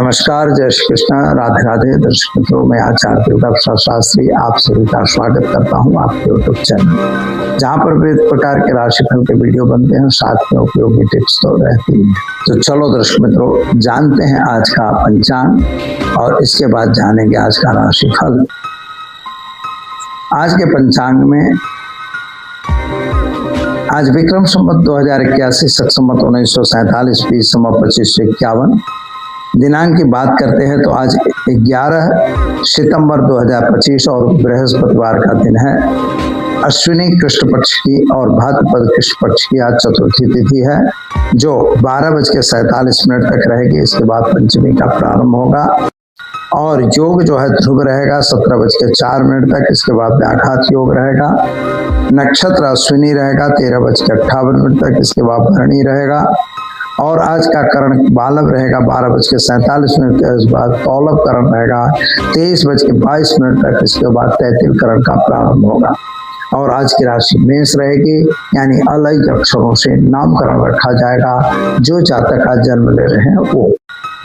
नमस्कार, जय श्री कृष्ण, राधे राधे। दर्शक मित्रों, मैं आचार्य दुर्गा प्रसाद शास्त्री आप सभी का स्वागत करता हूं आपके यूट्यूब चैनल, जहां पर विविध प्रकार के राशिफल के वीडियो बनते हैं, साथ में उपयोगी टिप्स तो रहती है। तो चलो दर्शक मित्रों, जानते हैं आज का पंचांग और इसके बाद जानेंगे आज का राशिफल। आज के पंचांग में आज विक्रम संवत 2081, शक संवत 1947, बीज संवत 2551 दिनांक की बात करते हैं तो आज 11 सितंबर 2025 और बृहस्पतिवार का दिन है। अश्विनी कृष्ण पक्ष की और भाद्रपद कृष्ण पक्ष की आज चतुर्थी तिथि है, जो 12:47 तक रहेगी। इसके बाद पंचमी का प्रारंभ होगा और योग जो है ध्रुव रहेगा 17:04 तक। इसके बाद व्याघात योग रहेगा। नक्षत्र अश्विनी रहेगा 13:58 तक। इसके बाद भरणी रहेगा और आज का करण बालव रहेगा 12:47 के बाद तौलभ करण रहेगा 23:22 तक। इसके बाद तैतिल करण का प्रारंभ होगा और आज की राशि मेष रहेगी, यानी अलग अक्षरों से नामकरण रखा जाएगा। जो जातक आज जन्म ले रहे हैं वो,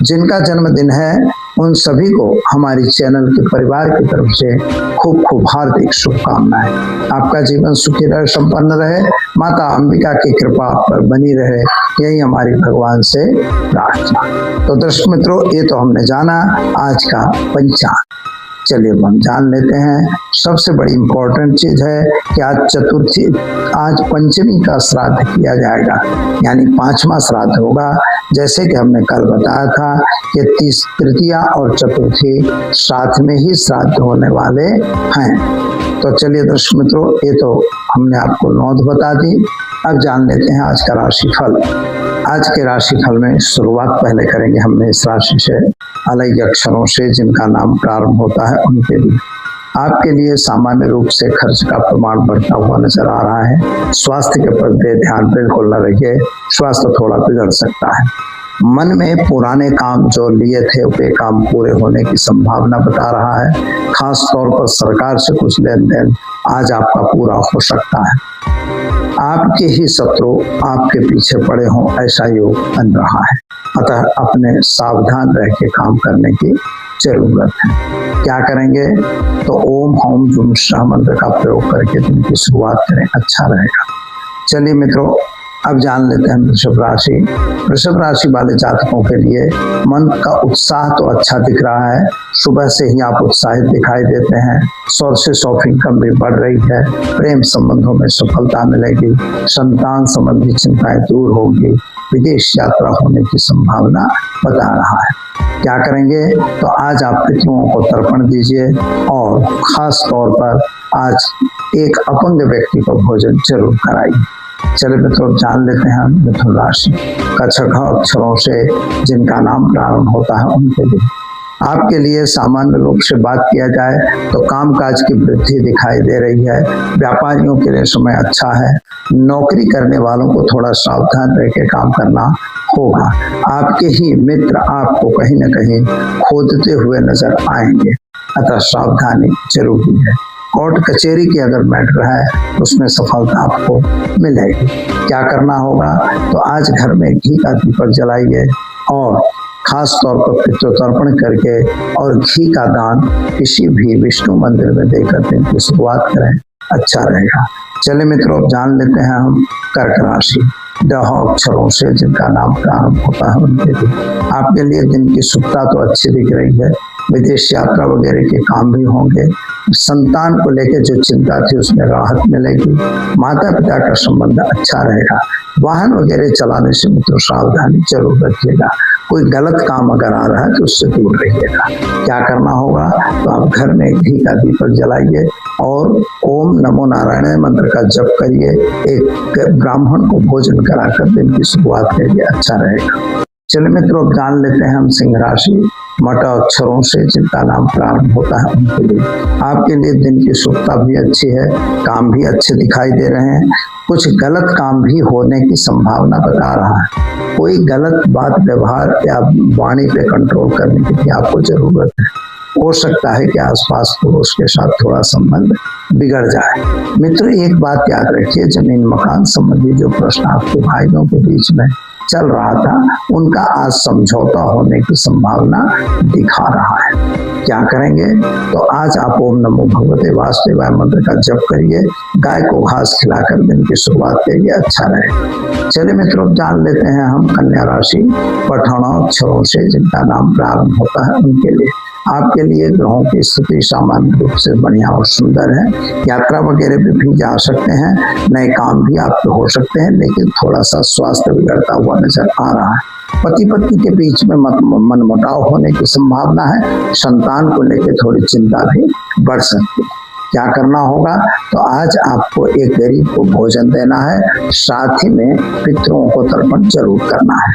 जिनका जन्मदिन है उन सभी को हमारी चैनल के परिवार की तरफ से खूब खूब हार्दिक शुभकामनाएं। आपका जीवन सुखी रहे, संपन्न रहे, माता अंबिका की कृपा आप पर बनी रहे, यही हमारी भगवान से प्रार्थना। तो दर्शक मित्रों, ये तो हमने जाना आज का पंचांग। चलिए हम जान लेते हैं। सबसे बड़ी इंपॉर्टेंट चीज है कि आज चतुर्थी, आज पंचमी का श्राद्ध किया जाएगा, यानी 5वां श्राद्ध होगा। जैसे कि हमने कल बताया था कि तृतीया और चतुर्थी साथ में ही श्राद्ध होने वाले हैं। तो चलिए दर्शक मित्रों, ये तो हमने आपको नौध बता दी। अब जान लेते हैं आज का राशिफल। आज के राशिफल में शुरुआत पहले करेंगे हम इस राशि से, अलग अक्षरों से जिनका नाम प्रारंभ होता है उनके लिए। आपके लिए सामान्य रूप से खर्च का प्रमाण बढ़ता हुआ नजर आ रहा है। स्वास्थ्य के प्रति ध्यान बिल्कुल न रखिए, स्वास्थ्य थोड़ा बिगड़ सकता है। मन में पुराने काम जो लिए थे वे काम पूरे होने की संभावना बता रहा है। खास तौर पर सरकार से कुछ लेन देन आज आपका पूरा हो सकता है। आपके ही शत्रु आपके पीछे पड़े हों, ऐसा योग बन रहा है। अतः अपने सावधान रह के काम करने की जरूरत है। क्या करेंगे तो ओम हौम जुम शाह मंत्र का प्रयोग करके दिन की शुरुआत करें, अच्छा रहेगा। चलिए मित्रों, अब जान लेते हैं वृषभ राशि। वृषभ राशि वाले जातकों के लिए मन का उत्साह तो अच्छा दिख रहा है। सुबह से ही आप उत्साहित दिखाई देते हैं। सोर्सेस ऑफ इनकम भी बढ़ रही है। प्रेम संबंधों में सफलता मिलेगी। संतान संबंधी चिंताएं दूर होगी। विदेश यात्रा होने की संभावना बता रहा है। क्या करेंगे तो आज आप पितरों को तर्पण दीजिए और खास तौर पर आज एक अपंग व्यक्ति को भोजन जरूर कराइए। चलिए मित्रों, जान लेते हैं मिथुन राशि। कछक अक्षरों से जिनका नाम प्रारंभ होता है उनके लिए। आपके लिए सामान्य रूप से बात किया जाए तो कामकाज की वृद्धि दिखाई दे रही है। व्यापारियों के लिए समय अच्छा है। नौकरी करने वालों को थोड़ा सावधान रह के काम करना होगा। आपके ही मित्र आपको कहीं न कहीं खोदते हुए नजर आएंगे, अतः सावधानी जरूरी है। कोर्ट कचहरी की अगर मैटर है उसमें सफलता आपको मिलेगी। क्या करना होगा तो आज घर में घी का दीपक जलाइए और खास तौर पर पितृतर्पण करके और घी का दान किसी भी विष्णु मंदिर में देकर दिन की शुरुआत करें, अच्छा रहेगा। चलिए मित्रों, जान लेते हैं हम कर्क राशि। दह अक्षरों से जिनका नाम प्रारंभ होता है उनके लिए। आपके लिए दिन की शुभता तो अच्छी दिख रही है। विदेश यात्रा वगैरह के काम भी होंगे। संतान को लेकर जो चिंता थी उसमें राहत मिलेगी। माता पिता का संबंध अच्छा रहेगा। वाहन वगैरह चलाने से मित्रों सावधानी जरूर रखिएगा। कोई गलत काम अगर आ रहा है तो उससे दूर रहिएगा। क्या करना होगा तो आप घर में घी का दीपक जलाइए और ओम नमो नारायण मंत्र का जप करिए। एक ब्राह्मण को भोजन कराकर दिन की शुरुआत करिए, अच्छा रहेगा। चलिए मित्रों, जान लेते हैं हम सिंह राशि। मट अक्षरों से जिनका नाम प्रारंभ होता है उनके लिए। आपके लिए दिन की शुभता भी अच्छी है। काम भी अच्छे दिखाई दे रहे हैं। कुछ गलत काम भी होने की संभावना बता रहा है। कोई गलत बात व्यवहार या वाणी पे कंट्रोल करने की भी आपको जरूरत है। हो सकता है कि आसपास पुरुष के साथ थोड़ा संबंध बिगड़ जाए। मित्रों, एक बात याद रखिए, जमीन मकान संबंधी जो प्रश्न आपके भाइयों के बीच में चल रहा था उनका आज समझौता होने की संभावना दिखा रहा है। क्या करेंगे? तो आज आप ओम नमो भगवते वासुदेवाय मंत्र का जप करिए, गाय को घास खिलाकर दिन की शुरुआत करिए, अच्छा रहेगा। चलिए मित्रों, जान लेते हैं हम कन्या राशि पठौना अक्षरों से जिनका नाम प्रारंभ होता है उनके लिए। आपके लिए ग्रहों की स्थिति सामान्य रूप से बढ़िया और सुंदर है। यात्रा वगैरह भी जा सकते हैं, नए काम भी आपके हो सकते हैं, लेकिन थोड़ा सा स्वास्थ्य बिगड़ता हुआ नजर आ रहा है। पति पत्नी के बीच में मनमुटाव होने की संभावना है। संतान को लेकर थोड़ी चिंता भी बढ़ सकती है। क्या करना होगा? तो आज आपको एक गरीब को भोजन देना है, साथ ही में पितरों को तर्पण जरूर करना है।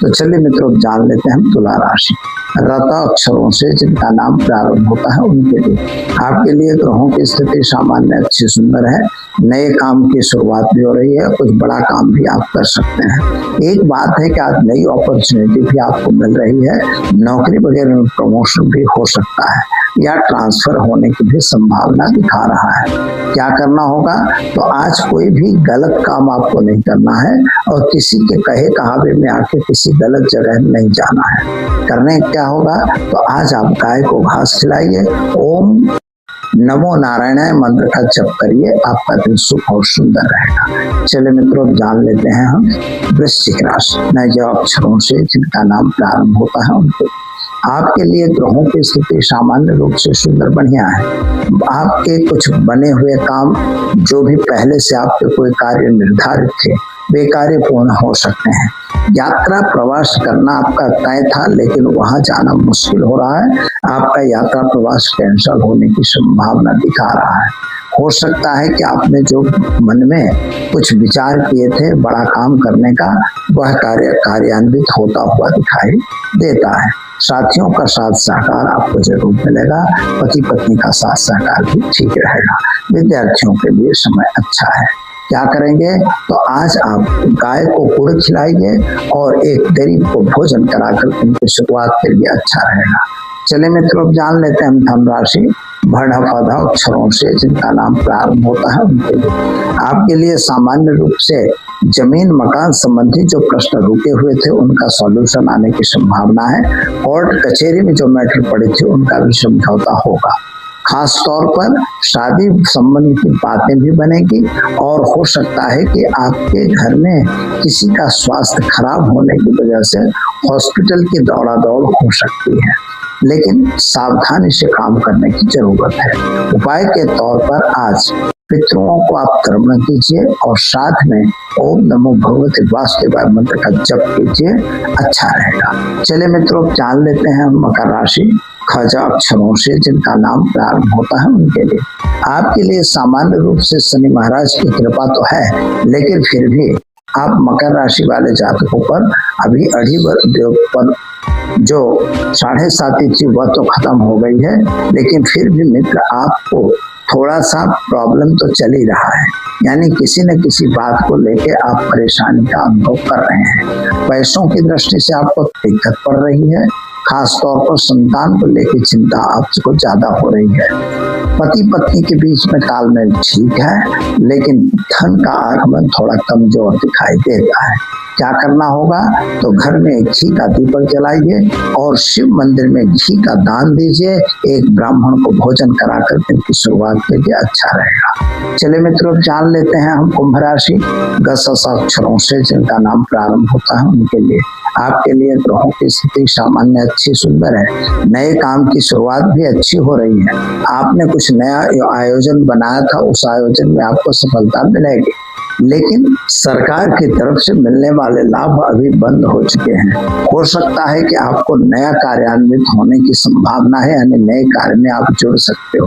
तो चलिए मित्रों, जान लेते हैं हम तुला राशि। रता अक्षरों से जिनका नाम प्रारंभ होता है उनके लिए। आपके लिए ग्रहों की स्थिति सामान्य अच्छी सुंदर है। नए काम की शुरुआत भी हो रही है, कुछ बड़ा काम भी आप कर सकते हैं। एक बात है कि आज नई अपॉर्चुनिटी भी आपको मिल रही है, नौकरी वगैरह में प्रमोशन भी हो सकता है या ट्रांसफर होने की भी संभावना दिखा रहा है। क्या करना होगा? तो आज कोई भी गलत काम आपको नहीं करना है और किसी के कहे कहावे में आके किसी गलत जगह नहीं जाना है। करने क्या होगा? तो आज आप गाय को घास खिलाइए, ओम नमो नारायण मंत्र का जप करिए, आपका दिन सुख और सुंदर रहेगा। चलिए मित्रों, जान लेते हैं हम वृश्चिक राशि। नए अक्षरों से जिनका नाम प्रारंभ होता है उनको। आपके लिए ग्रहों की स्थिति सामान्य रूप से सुंदर बढ़िया है। आपके कुछ बने हुए काम, जो भी पहले से आपके कोई कार्य निर्धारित थे, वे कार्य पूर्ण हो सकते हैं। यात्रा प्रवास करना आपका तय था, लेकिन वहां जाना मुश्किल हो रहा है। आपका यात्रा प्रवास कैंसिल होने की संभावना दिखा रहा है। हो सकता है कि आपने जो मन में कुछ विचार किए थे बड़ा काम करने का, वह कार्यान्वित होता हुआ दिखाई देता है। साथियों का साथ सहकार आपको जरूर मिलेगा। पति पत्नी का साथ सहकार भी ठीक रहेगा। विद्यार्थियों के लिए समय अच्छा है। क्या करेंगे? तो आज आप गाय को गुड़ खिलाइए और एक गरीब को भोजन कराकर उनकी शुरुआत के लिए अच्छा रहेगा। चलिए मित्रों, जान लेते हैं हम धन राशि। भड़ पौधा अक्षरों से जिनका नाम प्रारंभ होता है उनके लिए। आपके लिए सामान्य रूप से जमीन मकान संबंधी जो प्रश्न रुके हुए थे उनका सॉल्यूशन आने की संभावना है। कोर्ट कचहरी में जो मैटर पड़े थे उनका भी समझौता होगा। खास तौर पर शादी संबंध की बातें भी बनेगी और हो सकता है कि आपके घर में किसी का स्वास्थ्य खराब होने की वजह से हॉस्पिटल की दौड़ा दौड़ हो सकती है, लेकिन सावधानी से काम करने की जरूरत है। उपाय के तौर पर आज पितरों को आप तर्पण कीजिए और साथ में ओम नमो भगवते वासुदेवाय मंत्र का जप कीजिए, अच्छा रहेगा। चलिए मित्रों, जान लेते हैं मकर राशि। खजा अक्षरों से जिनका नाम प्रारंभ होता है उनके लिए। आपके लिए सामान्य रूप से शनि महाराज की कृपा तो है, लेकिन फिर भी आप मकर राशि वाले जातकों पर अभी अड़ी पर जो 7.5 थी वह तो खत्म हो गई है, लेकिन फिर भी मित्र आपको थोड़ा सा प्रॉब्लम तो चल ही रहा है। यानी किसी न किसी बात को लेके आप परेशानी का अनुभव कर रहे हैं। पैसों की दृष्टि से आपको दिक्कत पड़ रही है। खास तौर पर संतान को लेकर चिंता आपको ज्यादा हो रही है। पति पत्नी के बीच में तालमेल ठीक है, लेकिन धन का आगमन थोड़ा कमजोर दिखाई देता है। क्या करना होगा? तो घर में घी का दीपक जलाइए और शिव मंदिर में घी का दान दीजिए। एक ब्राह्मण को भोजन कराकर दिन की शुरुआत के लिए अच्छा रहेगा। चलिए मित्रों, जान लेते हैं हम कुंभ राशि। गस अक्षरों से जिनका नाम प्रारंभ होता है उनके लिए। आपके लिए ग्रहों की स्थिति सामान्य अच्छी सुंदर है। नए काम की शुरुआत भी अच्छी हो रही है। आपने कुछ नया आयोजन बनाया था, उस आयोजन में आपको सफलता मिलेगी, लेकिन सरकार की तरफ से मिलने वाले लाभ अभी बंद हो चुके हैं। हो सकता है कि आपको नया कार्यान्वित होने की संभावना है, यानी नए कार्य में आप जुड़ सकते हो।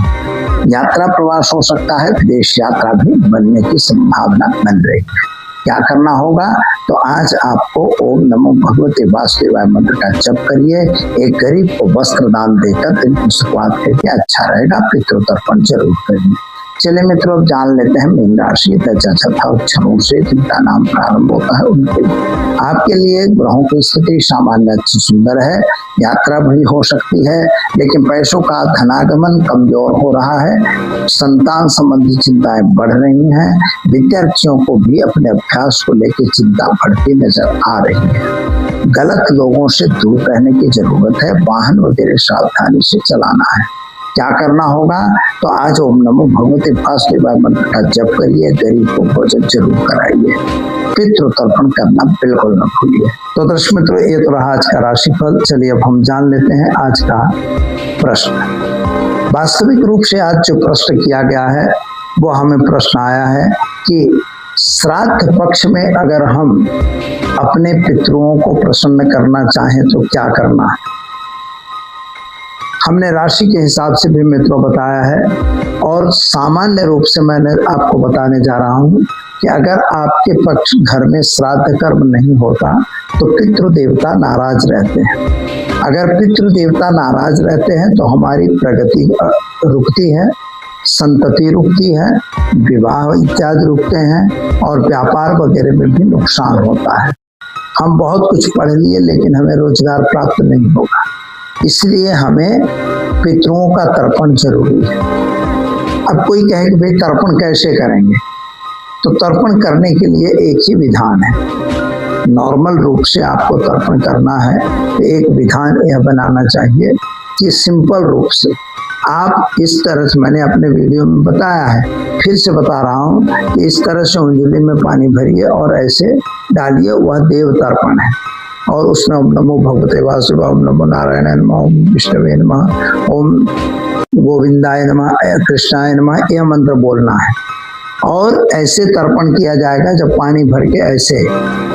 यात्रा प्रवास हो सकता है, विदेश यात्रा भी बनने की संभावना बन रही है। क्या करना होगा? तो आज आपको ओम नमो भगवते वासुदेवाय मंत्र का जप करिए। एक गरीब को वस्त्र दान देकर दिन की शुरुआत करके अच्छा रहेगा। पितृ तर्पण जरूर करिए। चलिए मित्रों, अब जान लेते हैं मीन राशि तथा चौथा अक्षरों से जिनका नाम प्रारंभ होता है उनके लिए। आपके लिए ग्रहों की स्थिति सामान्य अच्छी सुंदर है। यात्रा भी हो सकती है, लेकिन पैसों का धनागमन कमजोर हो रहा है। संतान संबंधी चिंताएं बढ़ रही हैं। विद्यार्थियों को भी अपने अभ्यास को लेकर चिंता बढ़ती नजर आ रही है। गलत लोगों से दूर रहने की जरूरत है। वाहन वगैरह सावधानी से चलाना है। क्या करना होगा? तो आज ओम नमो भगवते वासुदेवाय मंत्र का जप करिए। गरीब को भोजन जरूर कराइए। पितृ तर्पण करना बिल्कुल न भूलिए। तो दर्शक मित्रों, ये तो रहा आज का राशिफल। चलिए अब हम जान लेते हैं आज का प्रश्न। वास्तविक रूप से आज जो प्रश्न किया गया है वो हमें प्रश्न आया है कि श्राद्ध पक्ष में अगर हम अपने पितरों को प्रसन्न करना चाहें तो क्या करना है। हमने राशि के हिसाब से भी मित्रों बताया है, और सामान्य रूप से मैंने आपको बताने जा रहा हूं कि अगर आपके पक्ष घर में श्राद्ध कर्म नहीं होता तो पितृ देवता नाराज रहते हैं। अगर पितृ देवता नाराज रहते हैं तो हमारी प्रगति रुकती है, संतति रुकती है, विवाह इत्यादि रुकते हैं, और व्यापार वगैरह में भी नुकसान होता है। हम बहुत कुछ पढ़ लिए लेकिन हमें रोजगार प्राप्त नहीं होगा। इसलिए हमें पितरों का तर्पण जरूरी है। अब कोई कहे कि भाई तर्पण कैसे करेंगे, तो तर्पण करने के लिए एक ही विधान है। नॉर्मल रूप से आपको तर्पण करना है तो एक विधान यह बनाना चाहिए कि सिंपल रूप से आप इस तरह से, मैंने अपने वीडियो में बताया है, फिर से बता रहा हूँ कि इस तरह से उंगली में पानी भरिए और ऐसे डालिए, वह देव तर्पण है। और उसमें ओम नमो भगवते वासुदेवाय, ओम नमो नारायणाय नमः, ओम विष्णुवे नमः, ओम गोविंदाय नमः, कृष्णाय नमः, यह मंत्र बोलना है। और ऐसे तर्पण किया जाएगा जब पानी भर के ऐसे,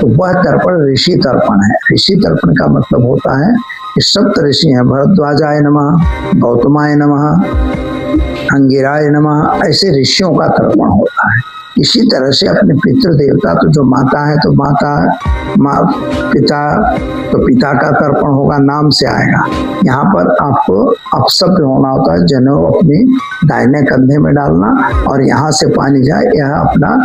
तो वह तर्पण ऋषि तर्पण है। ऋषि तर्पण का मतलब होता है कि सप्त ऋषि हैं, भरद्वाजाय नमः, गौतमाय नमः, अंगिराय नमः, ऐसे ऋषियों का तर्पण होता है। इसी तरह से अपने पितृ देवता, तो जो माता है तो माता, पिता तो पिता का तर्पण होगा, नाम से आएगा। यहाँ पर आपको अपशब्द होना होता है। जनेऊ अपनी दाहिने कंधे में डालना और यहाँ से पानी जाए, यह अपना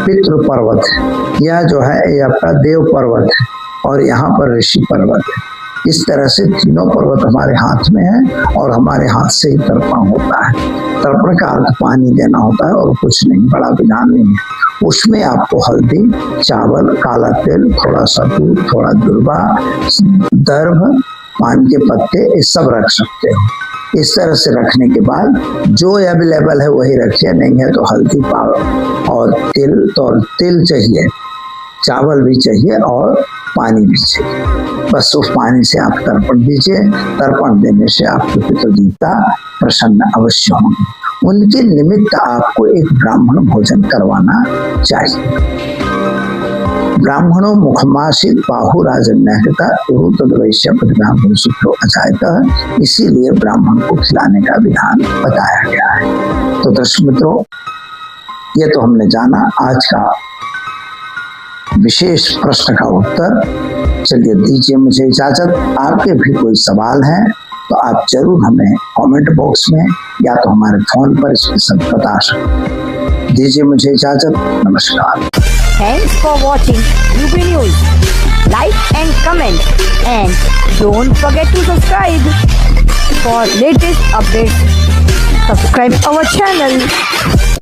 पितृ पर्वत है। यह जो है यह आपका देव पर्वत है, और यहाँ पर ऋषि पर्वत है। इस तरह से तीनों पर्वत हमारे हाथ में है और हमारे हाथ से ही तर्पण होता है। तर्पण का अर्थ पानी देना होता है और कुछ नहीं, बड़ा विधान नहीं है। उसमें आपको हल्दी, चावल, काला तेल, थोड़ा सा दूध, थोड़ा दुर्वा, दर्भ, पान के पत्ते, ये सब रख सकते हो। इस तरह से रखने के बाद जो अवेलेबल है वही रखिए, नहीं है तो हल्दी पाव और तिल, तो तिल चाहिए, चावल भी चाहिए और पानी भी चाहिए। बस उस पानी से आप तर्पण दीजिए। तर्पण देने से आपके पितृ देवता प्रसन्न अवश्य होंगे। उनके निमित्त आपको एक ब्राह्मण भोजन करवाना चाहिए। ब्राह्मणों मुखमासित बाहु राजन्यता वैश्य ब्राह्मण शुक्रो अजायत, इसीलिए ब्राह्मण को खिलाने का विधान बताया गया है। तो दर्शक मित्रों, ये तो हमने जाना आज का विशेष प्रश्न का उत्तर। चलिए दीजिए मुझे इजाजत। आपके भी कोई सवाल है तो आप जरूर हमें कमेंट बॉक्स में या तो हमारे फोन पर इसके साथ बता सकते। दीजिए मुझे इजाजत। नमस्कार। Thanks for watching UP news. Like and comment and don't forget to subscribe for latest updates. Subscribe our channel.